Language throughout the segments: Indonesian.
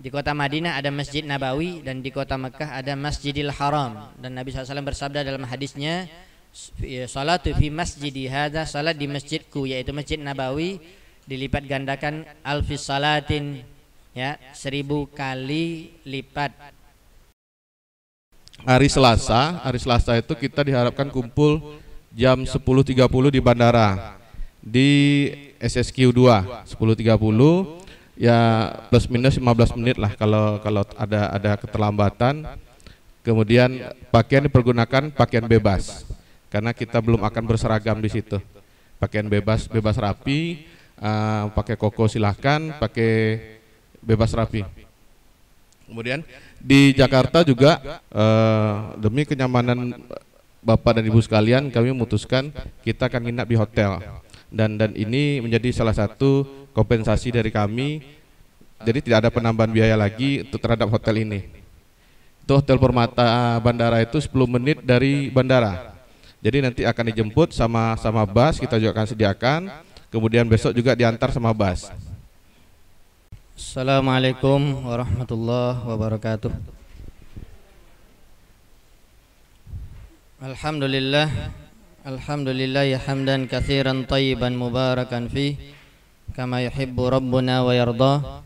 Di kota Madinah ada Masjid Nabawi dan di kota Mekah ada Masjidil Haram. Dan Nabi SAW bersabda dalam hadisnya, salatu fi masjidi hadza, salat di masjidku yaitu Masjid Nabawi dilipat gandakan alfis salatin, ya, 1000 kali lipat. Hari Selasa itu kita diharapkan kumpul jam 10.30 di bandara di SSQ 2 10.30, ya plus minus 15 menit lah kalau ada keterlambatan. Kemudian pakaian dipergunakan pakaian bebas karena kita belum akan berseragam di situ. Pakaian bebas rapi, pakai koko silahkan, pakai bebas rapi. Kemudian di Jakarta juga demi kenyamanan Bapak dan Ibu sekalian, kami memutuskan kita akan nginap di hotel. Dan ini menjadi salah satu kompensasi dari kami. Jadi tidak ada penambahan biaya lagi untuk terhadap hotel ini. Itu Hotel Permata Bandara itu 10 menit dari bandara. Jadi nanti akan dijemput sama bus, kita juga akan sediakan. Kemudian besok juga diantar sama bus. Assalamualaikum warahmatullahi wabarakatuh. Alhamdulillah ya hamdan katsiran tayyiban mubarakan fi kama yuhibbu rabbuna wa yarda.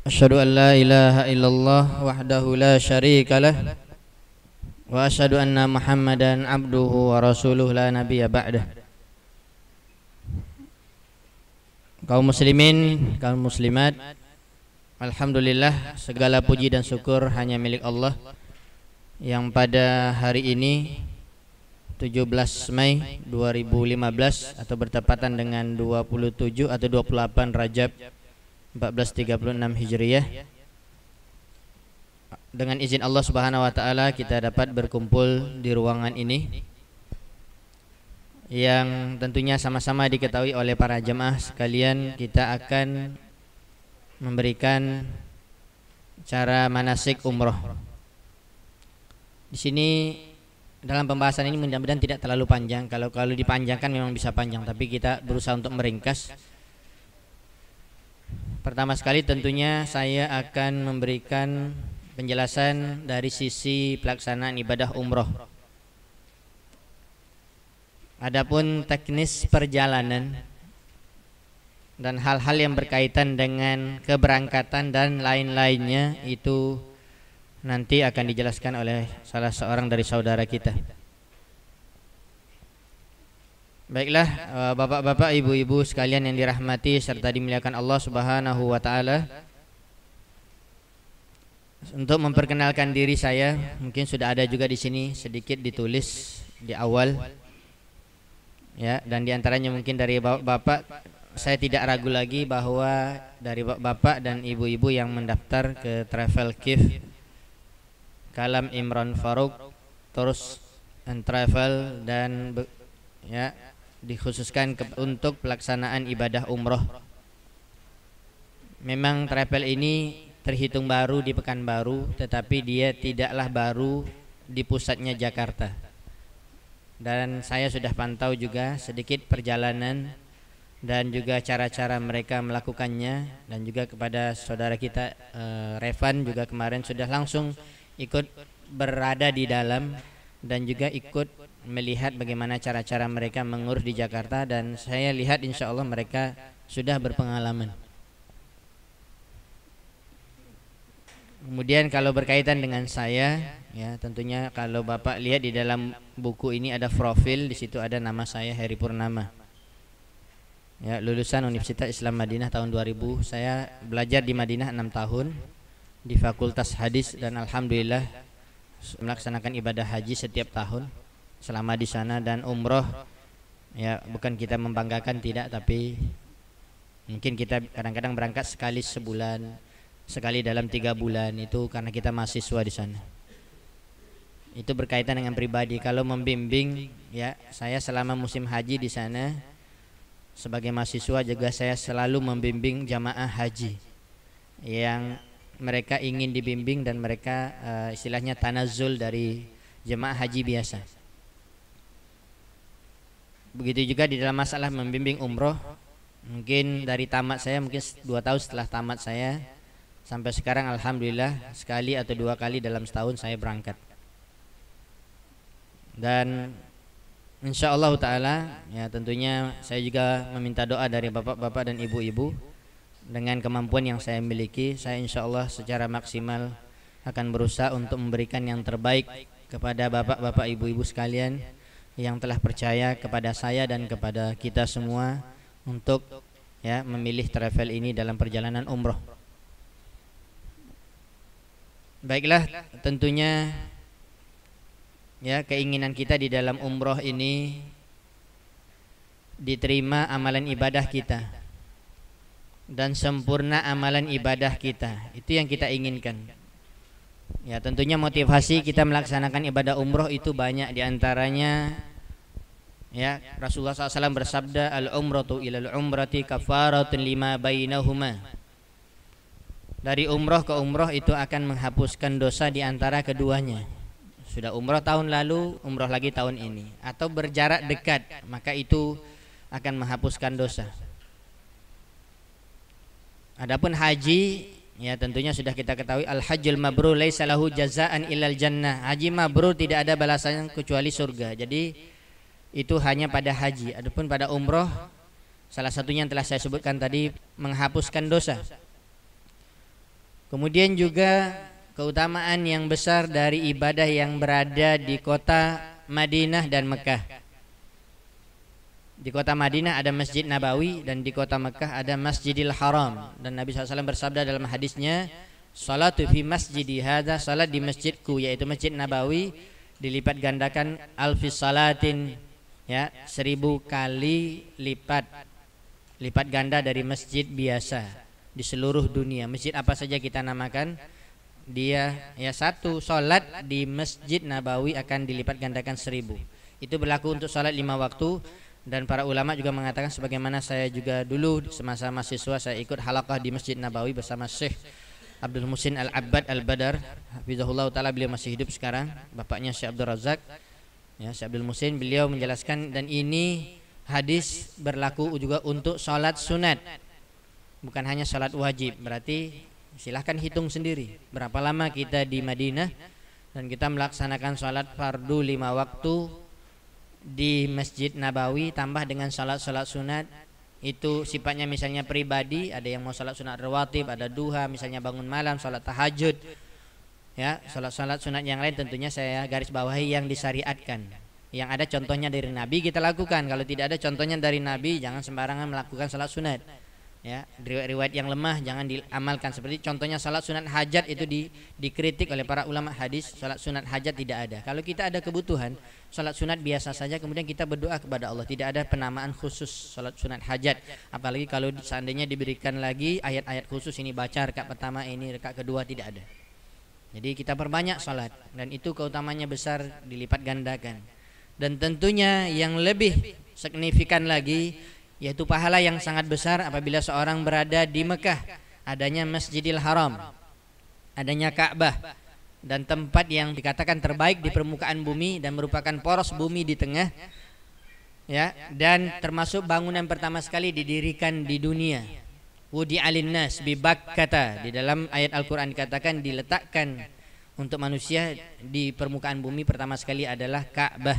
Asyhadu an la ilaha illallah wahdahu la syarika lah wa asyhadu anna Muhammadan abduhu wa rasuluh la nabiyya ba'dah. Kaum muslimin, kaum muslimat, alhamdulillah segala puji dan syukur hanya milik Allah yang pada hari ini 17 Mei 2015 atau bertepatan dengan 27 atau 28 Rajab 1436 Hijriah, dengan izin Allah Subhanahu wa taala kita dapat berkumpul di ruangan ini yang tentunya sama-sama diketahui oleh para jemaah sekalian. Kita akan memberikan cara manasik umroh. Di sini dalam pembahasan ini mudah-mudahan tidak terlalu panjang. Kalau dipanjangkan memang bisa panjang, tapi kita berusaha untuk meringkas. Pertama sekali tentunya saya akan memberikan penjelasan dari sisi pelaksanaan ibadah umroh. Adapun teknis perjalanan dan hal-hal yang berkaitan dengan keberangkatan dan lain-lainnya itu nanti akan dijelaskan oleh salah seorang dari saudara kita. Baiklah, bapak-bapak, ibu-ibu sekalian yang dirahmati serta dimuliakan Allah Subhanahu wa taala. Untuk memperkenalkan diri saya, mungkin sudah ada juga di sini sedikit ditulis di awal. Ya, dan diantaranya mungkin dari bapak, saya tidak ragu lagi bahwa dari bapak dan ibu-ibu yang mendaftar ke Travel Gift Kalam Imran Farouk Tours and Travel dan ya dikhususkan untuk pelaksanaan ibadah umroh. Memang travel ini terhitung baru di Pekanbaru, tetapi dia tidaklah baru di pusatnya Jakarta. Dan saya sudah pantau juga sedikit perjalanan dan juga cara-cara mereka melakukannya, dan juga kepada saudara kita Revan juga kemarin sudah langsung ikut berada di dalam dan juga ikut melihat bagaimana cara-cara mereka mengurus di Jakarta, dan saya lihat insya Allah mereka sudah berpengalaman. Kemudian kalau berkaitan dengan saya, ya tentunya kalau Bapak lihat di dalam buku ini ada profil, di situ ada nama saya Heri Purnama. Ya, lulusan Universitas Islam Madinah tahun 2000. Saya belajar di Madinah 6 tahun di Fakultas Hadis, dan alhamdulillah melaksanakan ibadah haji setiap tahun selama di sana. Dan umroh, ya bukan kita membanggakan, tidak, tapi mungkin kita kadang-kadang berangkat sekali sebulan, sekali dalam 3 bulan, itu karena kita mahasiswa di sana. Itu berkaitan dengan pribadi. Kalau membimbing, ya saya selama musim haji di sana sebagai mahasiswa juga saya selalu membimbing jamaah haji yang mereka ingin dibimbing dan mereka istilahnya tanazul dari jemaah haji biasa. Begitu juga di dalam masalah membimbing umroh, Mungkin dari tamat saya, mungkin 2 tahun setelah tamat saya sampai sekarang alhamdulillah sekali atau 2 kali dalam setahun saya berangkat. Dan insyaallah taala ya tentunya saya juga meminta doa dari bapak-bapak dan ibu-ibu. Dengan kemampuan yang saya miliki, saya insyaallah secara maksimal akan berusaha untuk memberikan yang terbaik kepada bapak-bapak ibu-ibu sekalian yang telah percaya kepada saya dan kepada kita semua untuk ya memilih travel ini dalam perjalanan umroh. Baiklah, tentunya ya keinginan kita di dalam umroh ini diterima amalan ibadah kita dan sempurna amalan ibadah kita. Itu yang kita inginkan. Ya tentunya motivasi kita melaksanakan ibadah umroh itu banyak, diantaranya ya Rasulullah SAW bersabda, al-umratu ilal umrati kafaratun lima bainahuma. Dari umroh ke umroh itu akan menghapuskan dosa di antara keduanya. Sudah umroh tahun lalu, umroh lagi tahun ini, atau berjarak dekat, maka itu akan menghapuskan dosa. Adapun haji, ya tentunya sudah kita ketahui, al-hajjul mabrur laisa lahu jazaan ilal jannah. Haji mabrur tidak ada balasan kecuali surga. Jadi itu hanya pada haji. Adapun pada umroh, salah satunya yang telah saya sebutkan tadi, menghapuskan dosa. Kemudian juga keutamaan yang besar dari ibadah yang berada di kota Madinah dan Mekah. Di kota Madinah ada Masjid Nabawi dan di kota Mekah ada Masjidil Haram. Dan Nabi SAW bersabda dalam hadisnya, salatu fi masjidi hadza, salat di masjidku yaitu Masjid Nabawi dilipat gandakan alfis salatin, ya 1000 kali lipat ganda dari masjid biasa di seluruh dunia. Masjid apa saja kita namakan, dia ya satu salat di Masjid Nabawi akan dilipat gandakan 1000. Itu berlaku untuk salat 5 waktu. Dan para ulama juga mengatakan, sebagaimana saya juga dulu semasa mahasiswa saya ikut halaqah di Masjid Nabawi bersama Syekh Abdul Muhsin Al-Abbad Al-Badar, hafizahullah taala, beliau masih hidup sekarang, bapaknya Syekh Abdul Razak. Ya, Syekh Abdul Muhsin beliau menjelaskan, dan ini hadis berlaku juga untuk salat sunat, bukan hanya salat wajib. Berarti silahkan hitung sendiri berapa lama kita di Madinah dan kita melaksanakan salat fardu 5 waktu di Masjid Nabawi, tambah dengan salat-salat sunat. Itu sifatnya misalnya pribadi, ada yang mau salat sunat rawatib, ada duha, misalnya bangun malam, salat tahajud. Ya, salat-salat sunat yang lain tentunya saya garis bawahi yang disyariatkan. Yang ada contohnya dari Nabi kita lakukan. Kalau tidak ada contohnya dari Nabi, jangan sembarangan melakukan salat sunat. Ya, riwayat yang lemah jangan diamalkan. Seperti contohnya salat sunat hajat itu dikritik oleh para ulama hadis. Salat sunat hajat tidak ada. Kalau kita ada kebutuhan salat sunat biasa saja, kemudian kita berdoa kepada Allah, tidak ada penamaan khusus salat sunat hajat. Apalagi kalau seandainya diberikan lagi ayat-ayat khusus, ini baca rakaat pertama, ini rakaat kedua, tidak ada. Jadi kita perbanyak salat, dan itu keutamanya besar, dilipat gandakan. Dan tentunya yang lebih signifikan lagi, yaitu pahala yang sangat besar apabila seorang berada di Mekah, adanya Masjidil Haram, adanya Ka'bah, dan tempat yang dikatakan terbaik di permukaan bumi dan merupakan poros bumi di tengah, ya, dan termasuk bangunan pertama sekali didirikan di dunia. Wudi alinnas bi Bakkata, di dalam ayat Al-Quran dikatakan diletakkan untuk manusia di permukaan bumi pertama sekali adalah Ka'bah,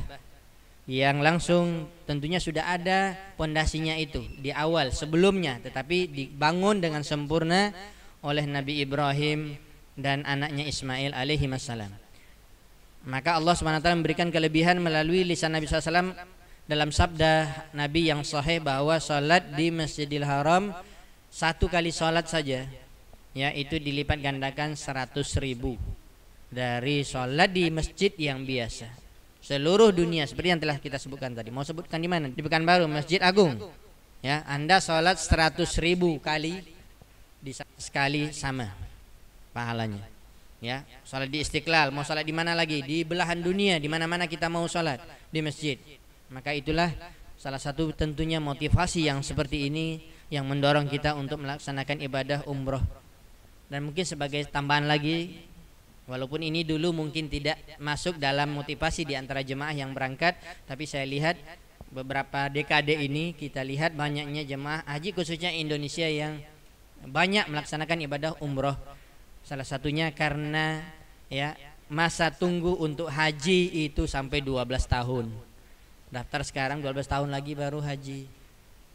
yang langsung tentunya sudah ada pondasinya itu di awal sebelumnya, tetapi dibangun dengan sempurna oleh Nabi Ibrahim dan anaknya Ismail alaihi wassalam. Maka Allah SWT memberikan kelebihan melalui lisan Nabi SAW dalam sabda Nabi yang sahih bahwa salat di Masjidil Haram 1 kali salat saja, ya, itu dilipat gandakan 100.000 dari salat di masjid yang biasa. Seluruh dunia seperti yang telah kita sebutkan tadi. Mau sebutkan di mana? Di Pekanbaru, Masjid Agung. Ya, Anda sholat 100.000 kali sekali sama pahalanya. Ya, sholat di Istiqlal, mau sholat di mana lagi? Di belahan dunia, di mana-mana kita mau sholat di masjid. Maka itulah salah satu tentunya motivasi yang seperti ini yang mendorong kita untuk melaksanakan ibadah umroh. Dan mungkin sebagai tambahan lagi, walaupun ini dulu mungkin tidak masuk dalam motivasi di antara jemaah yang berangkat, tapi saya lihat beberapa dekade ini kita lihat banyaknya jemaah haji khususnya Indonesia yang banyak melaksanakan ibadah umroh. Salah satunya karena ya masa tunggu untuk haji itu sampai 12 tahun. Daftar sekarang 12 tahun lagi baru haji.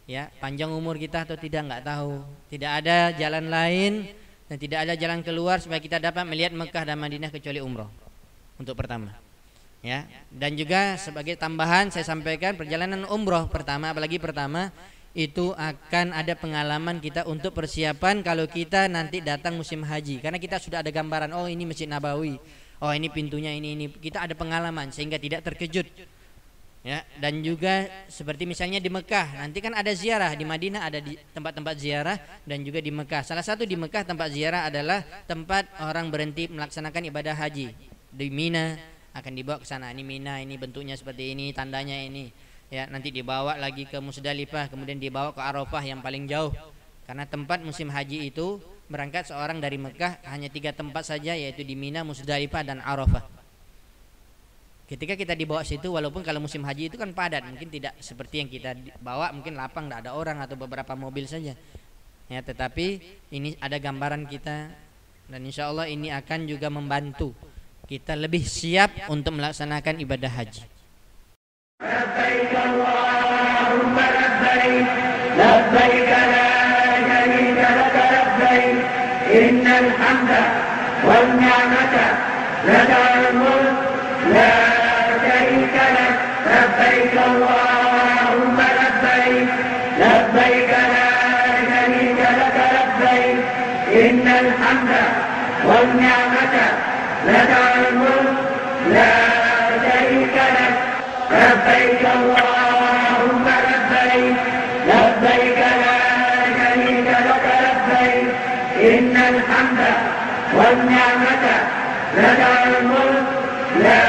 Ya, panjang umur kita atau tidak nggak tahu. Tidak ada jalan lain dan tidak ada jalan keluar supaya kita dapat melihat Mekah dan Madinah kecuali umroh. Untuk pertama. Ya, dan juga sebagai tambahan saya sampaikan perjalanan umroh pertama, apalagi pertama itu akan ada pengalaman kita untuk persiapan kalau kita nanti datang musim haji, karena kita sudah ada gambaran, oh ini Masjid Nabawi, oh ini pintunya, ini kita ada pengalaman sehingga tidak terkejut. Ya, dan juga seperti misalnya di Mekah nanti kan ada ziarah, di Madinah ada di tempat-tempat ziarah, dan juga di Mekah salah satu di Mekah tempat ziarah adalah tempat orang berhenti melaksanakan ibadah haji. Di Mina akan dibawa ke sana, ini Mina, ini bentuknya seperti ini, tandanya ini. Ya, nanti dibawa lagi ke Musdalifah, kemudian dibawa ke Arafah yang paling jauh. Karena tempat musim haji itu berangkat seorang dari Mekah hanya 3 tempat saja, yaitu di Mina, Musdalifah dan Arafah. Ketika kita dibawa situ, walaupun kalau musim haji itu kan padat, mungkin tidak seperti yang kita bawa, mungkin lapang, tidak ada orang atau beberapa mobil saja. Ya, tetapi ini ada gambaran kita, dan insya Allah ini akan juga membantu kita lebih siap untuk melaksanakan ibadah haji. Labbaik Allahumma labbaik, labbaik la syarika lak labbaik, innal hamda wan ni'mata lakal mulk la syarika lak, labbaik Allahumma labbaik, labbaik la syarika lak labbaik, innal hamda wan ni'mata lakal mulk la syarika lak, labbaik Allahumma labbaik, labbaik la syarika lak labbaik, innal hamda wan ni'mata lakal mulk la